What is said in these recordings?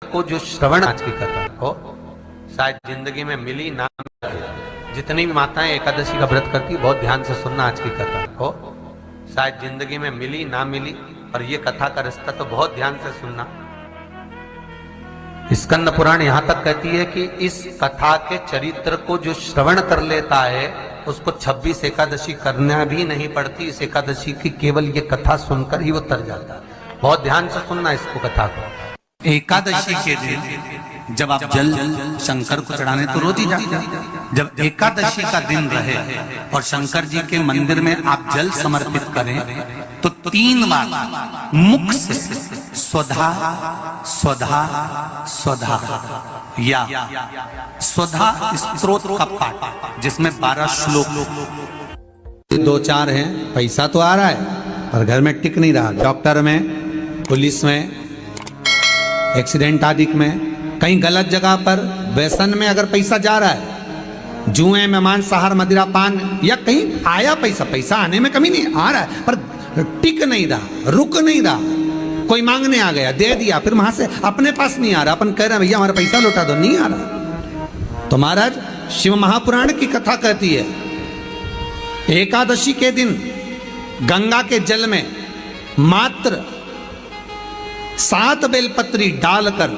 को जो श्रवण आज की कथा हो शायद जिंदगी में मिली ना मिली। जितनी भी माताएं एकादशी का व्रत करती बहुत ध्यान से सुनना आज की कथा हो, शायद जिंदगी में मिली ना मिली, और ये कथा का रिश्ता तो बहुत ध्यान से सुनना। स्कंद पुराण यहां तक कहती है कि इस कथा के चरित्र को जो श्रवण कर लेता है उसको 26 एकादशी करना भी नहीं पड़ती। इस एकादशी की केवल ये कथा सुनकर ही वो तर जाता है। बहुत ध्यान से सुनना इसको, कथा को। एकादशी के दिन जब आप जल शंकर को चढ़ाने तो रोज ही जाते हैं। जब एकादशी का दिन रहे और शंकर जी के मंदिर में आप जल समर्पित करें तो 3 बार मुख से स्वधा स्वधा स्वधा या स्वधा स्तोत्र का पाठ, जिसमें 12 श्लोक 2-4 हैं। पैसा तो आ रहा है पर घर में टिक नहीं रहा। डॉक्टर में, पुलिस में, एक्सीडेंट आदि में, कहीं गलत जगह पर, व्यसन में अगर पैसा जा रहा है, जुए में, मांसाहार, मदिरा पान, या कहीं आया पैसा आने में कमी नहीं, आ रहा है पर टिक नहीं रहा, रुक नहीं रहा। कोई मांगने आ गया, दे दिया, फिर वहां से अपने पास नहीं आ रहा, अपन कह रहे हैं भैया हमारा पैसा लौटा दो, नहीं आ रहा। तो महाराज शिव महापुराण की कथा कहती है एकादशी के दिन गंगा के जल में मात्र 7 बेलपत्री डालकर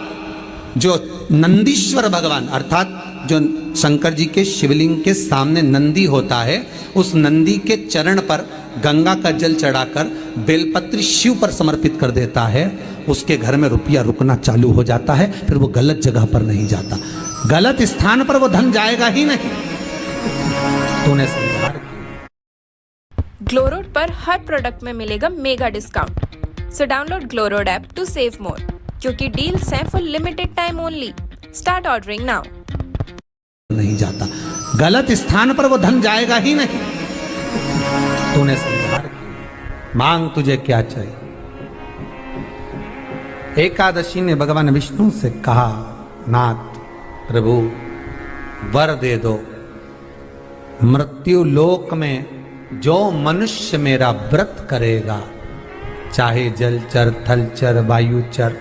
जो नंदीश्वर भगवान अर्थात जो शंकर जी के शिवलिंग के सामने नंदी होता है, उस नंदी के चरण पर गंगा का जल चढ़ाकर बेलपत्री शिव पर समर्पित कर देता है, उसके घर में रुपया रुकना चालू हो जाता है। फिर वो गलत जगह पर नहीं जाता, गलत स्थान पर वो धन जाएगा ही नहीं। तूने समझा। ग्लोरोड पर हर प्रोडक्ट में मिलेगा mega discount. So download GlowRoad app to save more, क्योंकि डील्स हैं for limited time only. Start ordering now. नहीं जाता, गलत स्थान पर वो धन जाएगा ही नहीं। तूने समझा। मांग तुझे क्या चाहिए। एकादशी ने भगवान विष्णु से कहा, नाथ प्रभु वर दे दो, मृत्यु लोक में जो मनुष्य मेरा व्रत करेगा, चाहे जलचर, थलचर, वायुचर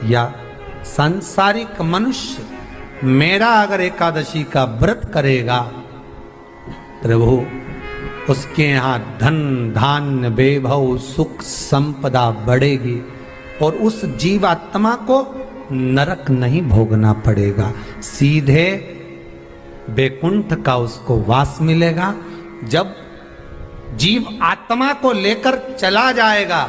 या सांसारिक मनुष्य, मेरा अगर एकादशी का व्रत करेगा प्रभु, उसके यहाँ धन धान्य वैभव सुख संपदा बढ़ेगी और उस जीवात्मा को नरक नहीं भोगना पड़ेगा, सीधे वैकुंठ का उसको वास मिलेगा। जब जीव आत्मा को लेकर चला जाएगा,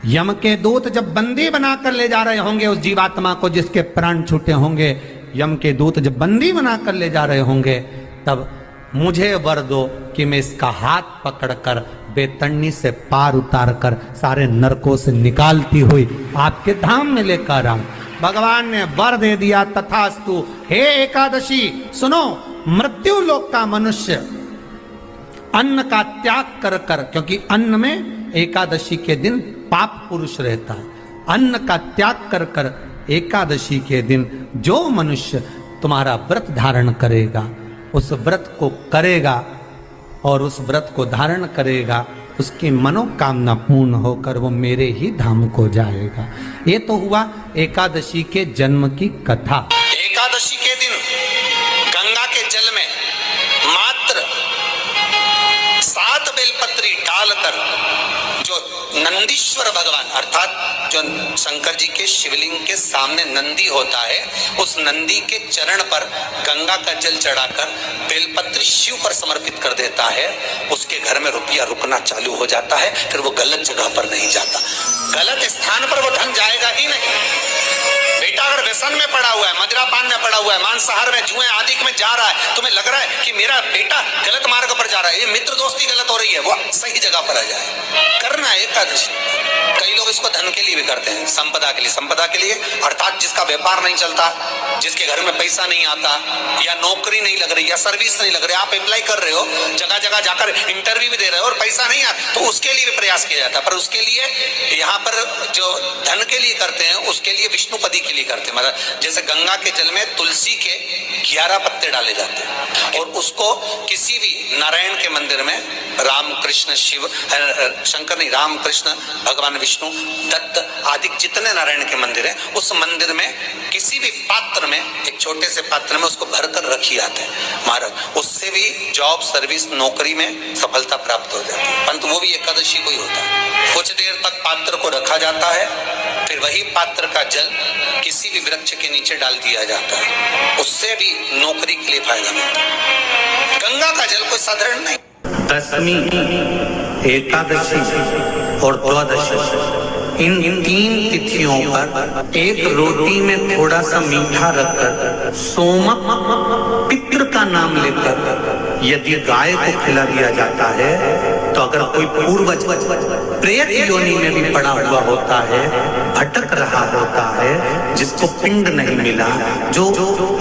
यम के दूत जब बंदी बनाकर ले जा रहे होंगे उस जीवात्मा को जिसके प्राण छूटे होंगे, यम के दूत जब बंदी बनाकर ले जा रहे होंगे, तब मुझे वर दो कि मैं इसका हाथ पकड़कर बेतन्नी से पार उतार कर सारे नरकों से निकालती हुई आपके धाम में लेकर आऊं। भगवान ने वर दे दिया, तथास्तु। हे एकादशी सुनो, मृत्यु लोक का मनुष्य अन्न का त्याग कर कर, क्योंकि अन्न में एकादशी के दिन पाप पुरुष रहता है, अन्न का त्याग कर कर एकादशी के दिन जो मनुष्य तुम्हारा व्रत धारण करेगा, उस व्रत को करेगा और उस व्रत को धारण करेगा, उसकी मनोकामना पूर्ण होकर वो मेरे ही धाम को जाएगा। ये तो हुआ एकादशी के जन्म की कथा। एकादशी के दिन गंगा के जल में मात्र 7 बेलपत्री डालकर जो नंदीश्वर भगवान अर्थात जो शंकर जी के शिवलिंग के सामने नंदी होता है, उस नंदी के चरण पर गंगा का जल चढ़ाकर बेलपत्री शिव पर समर्पित कर देता है, उसके घर में रुपया रुकना चालू हो जाता है। फिर वो गलत जगह पर नहीं जाता, गलत स्थान पर वो धन जाएगा ही नहीं। बेटा अगर व्यसन में पड़ा हुआ है, मदिरा पान में पड़ा हुआ है, मांसाहार में, जुए आदि में जा रहा है, तुम्हें लग रहा है कि मेरा बेटा गलत मार्ग पर जा रहा है, ये मित्र दोस्ती गलत हो रही है, वो सही जगह पर आ जाए। करना है एकादशी। कई लोग इसको धन के लिए भी करते हैं, संपदा के लिए। संपदा के लिए अर्थात जिसका व्यापार नहीं चलता, जिसके घर में पैसा नहीं आता, या नौकरी नहीं लग रही, या सर्विस नहीं लग रही, आप अप्लाई कर रहे हो, जगह जगह जाकर इंटरव्यू भी दे रहे हो और पैसा नहीं आता, तो उसके लिए भी प्रयास किया जाता है। पर उसके लिए यहाँ पर जो धन के लिए करते हैं, उसके लिए विष्णुपदी के लिए करते हैं। मतलब जैसे गंगा के जल में तुलसी के 11 पत्ते डाले जाते हैं और उसको किसी भी नारायण के मंदिर में, राम कृष्ण शिव, शंकर नहीं, राम कृष्ण, भगवान विष्णु, दत्त आदि जितने नारायण के मंदिर हैं, उस मंदिर में किसी भी पात्र में, एक छोटे से पात्र में उसको भरकर रखी जाते हैं महाराज। उससे भी जॉब, सर्विस, नौकरी में सफलता प्राप्त हो जाती है। परंतु वो भी एकादशी को ही होता है। कुछ देर तक पात्र को रखा जाता है, फिर वही पात्र का जल किसी भी वृक्ष के नीचे डाल दिया जाता है, उससे भी नौकरी के लिए फायदा मिलता है। गंगा का जल कोई साधारण नहीं। दशमी, एकादशी और द्वादशी, इन 3 तिथियों पर एक रोटी में थोड़ा सा मीठा रखकर सोमक पितृ का नाम लेकर यदि गाय को खिला दिया जाता है, तो अगर कोई पूर्वज प्रेत योनि में भी पड़ा हुआ होता है, भटक रहा होता है, जिसको पिंड नहीं मिला, जो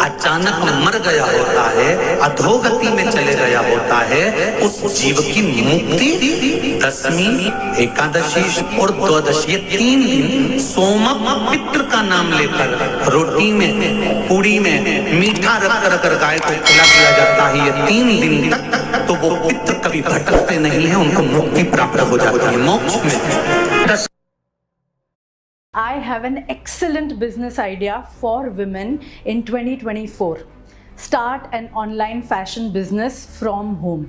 अचानक मर गया होता है, अधोगति में चले गया होता है, उस जीव की मुक्ति दशमी, एकादशी और द्वादशी, 3 दिन सोमक पितृ का नाम लेकर रोटी में, पूड़ी में मीठा रखकर अगर गाय को खिला दिया जाता है ये 3 दिन तक, तो वो पितृ कभी भटकते नहीं है, उनको मुक्ति प्राप्त हो जाती है, मोक्ष में। I have an excellent business idea for women in 2024. Start an online fashion business from home.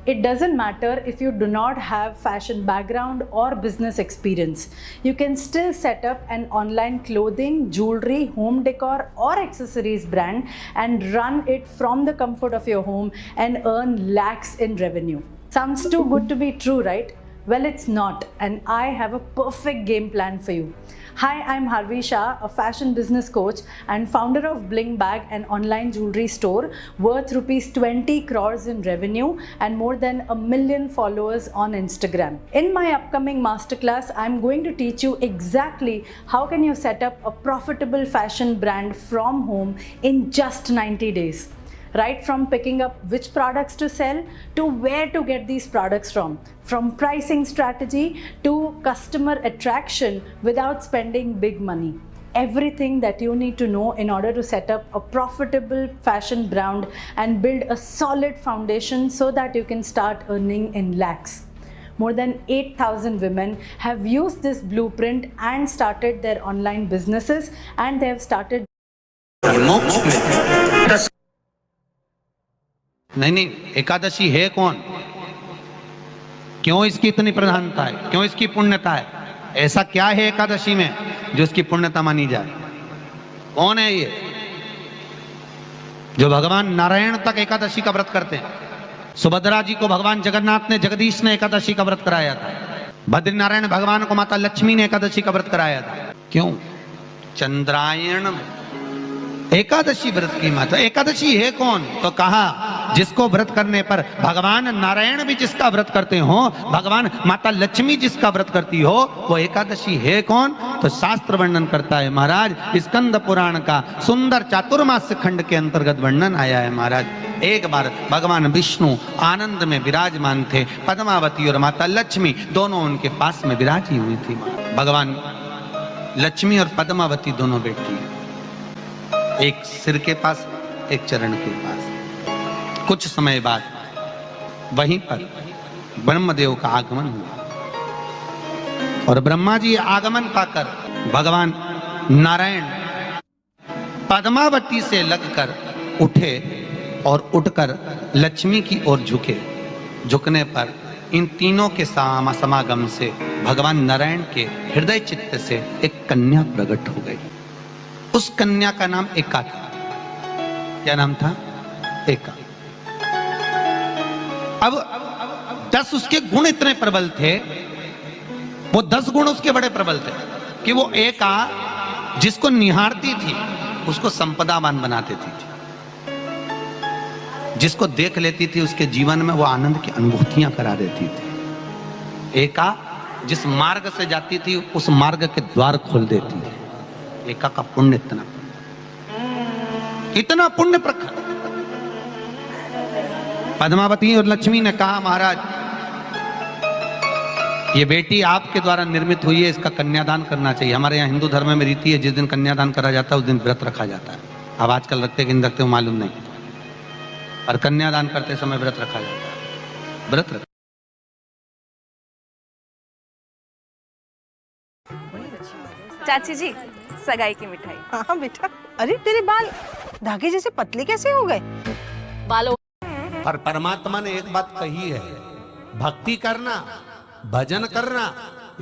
It doesn't matter if you do not have fashion background or business experience. You can still set up an online clothing, jewelry, home decor or accessories brand and run it from the comfort of your home and earn lakhs in revenue. Sounds too good to be true, right? Well, it's not, and I have a perfect game plan for you. Hi, I'm Harvi Shah, a fashion business coach and founder of Bling Bag, an online jewelry store worth rupees 20 crores in revenue and more than 1 million followers on Instagram. In my upcoming masterclass, I'm going to teach you exactly how can you set up a profitable fashion brand from home in just 90 days. Right from picking up which products to sell to where to get these products from pricing strategy to customer attraction without spending big money. Everything that you need to know in order to set up a profitable fashion brand and build a solid foundation so that you can start earning in lakhs. More than 8,000 women have used this blueprint and started their online businesses, and they have started. नहीं, एकादशी है कौन, क्यों इसकी इतनी प्रधानता है, क्यों इसकी पुण्यता है, ऐसा क्या है एकादशी में जो इसकी पुण्यता मानी जाए? कौन है ये जो भगवान नारायण तक एकादशी का व्रत करते हैं? सुभद्रा जी को भगवान जगन्नाथ ने, जगदीश ने एकादशी का व्रत कराया था। बद्रीनारायण भगवान को माता लक्ष्मी ने एकादशी का व्रत कराया था। क्यों? चंद्रायण एकादशी व्रत की माता। एकादशी है कौन? तो कहा जिसको व्रत करने पर भगवान नारायण भी जिसका व्रत करते हो, भगवान माता लक्ष्मी जिसका व्रत करती हो, वो एकादशी है कौन? तो शास्त्र वर्णन करता है महाराज, स्कंद पुराण का सुंदर चातुर्मास्य खंड के अंतर्गत वर्णन आया है महाराज। एक बार भगवान विष्णु आनंद में विराजमान थे, पद्मावती और माता लक्ष्मी दोनों उनके पास में विराजी हुई थी। भगवान लक्ष्मी और पद्मावती दोनों बैठी, एक सिर के पास, एक चरण के पास। कुछ समय बाद वहीं पर ब्रह्मदेव का आगमन हुआ और ब्रह्मा जी आगमन पाकर भगवान नारायण पद्मावती से लगकर उठे और उठकर लक्ष्मी की ओर झुके। झुकने पर इन तीनों के समागम से भगवान नारायण के हृदय चित्त से एक कन्या प्रकट हो गई। उस कन्या का नाम एका था। क्या नाम था? एका। अब 10 उसके गुण इतने प्रबल थे, वो 10 गुण उसके बड़े प्रबल थे कि वो एका जिसको निहारती थी उसको संपदावान बना देती थी, जिसको देख लेती थी उसके जीवन में वो आनंद की अनुभूतियां करा देती थी। एका जिस मार्ग से जाती थी उस मार्ग के द्वार खोल देती थी। एका का पुण्य इतना पुण्य प्रखर। पद्मावती और लक्ष्मी ने कहा महाराज ये बेटी आपके द्वारा निर्मित हुई है, इसका कन्यादान करना चाहिए। हमारे यहाँ हिंदू धर्म में रीति है, जिस दिन कन्यादान करा जाता है उस दिन व्रत रखा जाता है। अब आजकल रखते कि नहीं रखते मालूम नहीं, और कन्यादान करते समय व्रत रखा जाता है। व्रत चाची जी, सगाई की मिठाई। हाँ बेटा। अरे तेरे बाल धागे जैसे पतले कैसे हो गए? बालों पर परमात्मा ने एक बात कही है, भक्ति करना, भजन करना,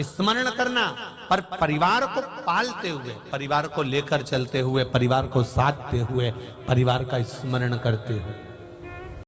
स्मरण करना, पर परिवार को पालते हुए, परिवार को लेकर चलते हुए, परिवार को साधते हुए, परिवार का स्मरण करते हुए।